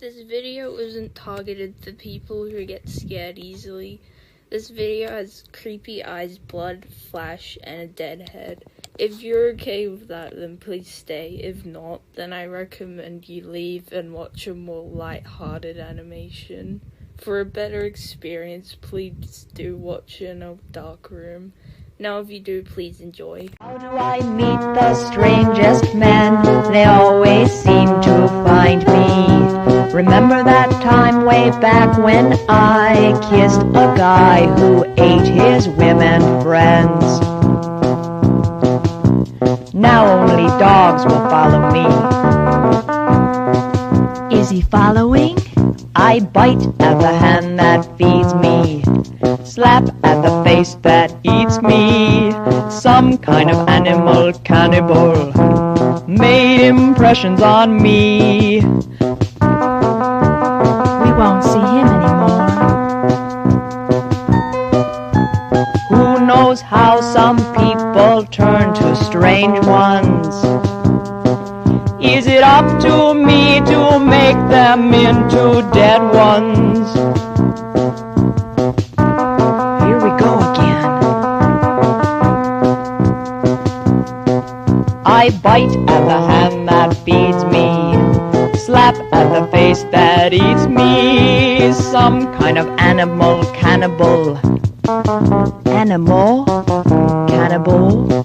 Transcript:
This video isn't targeted for people who get scared easily. This video has creepy eyes, blood, flash, and a dead head. If you're okay with that, then please stay. If not, then I recommend you leave and watch a more light-hearted animation. For a better experience, please do watch in a dark room. Now if you do, please enjoy. How do I meet the strangest men? They always seem to find me. Remember that time way back when I kissed a guy who ate his women friends? Now only dogs will follow me. Is he following? I bite at the hand that feeds me, slap at the face that eats me. Some kind of animal cannibal made impressions on me. We won't see him anymore. Who knows how some people turn to strange ones? Is it up to me to make them into dead ones? Here we go again. I bite at the hand that feeds me, slap at the face that eats me. Some kind of animal cannibal. Animal cannibal.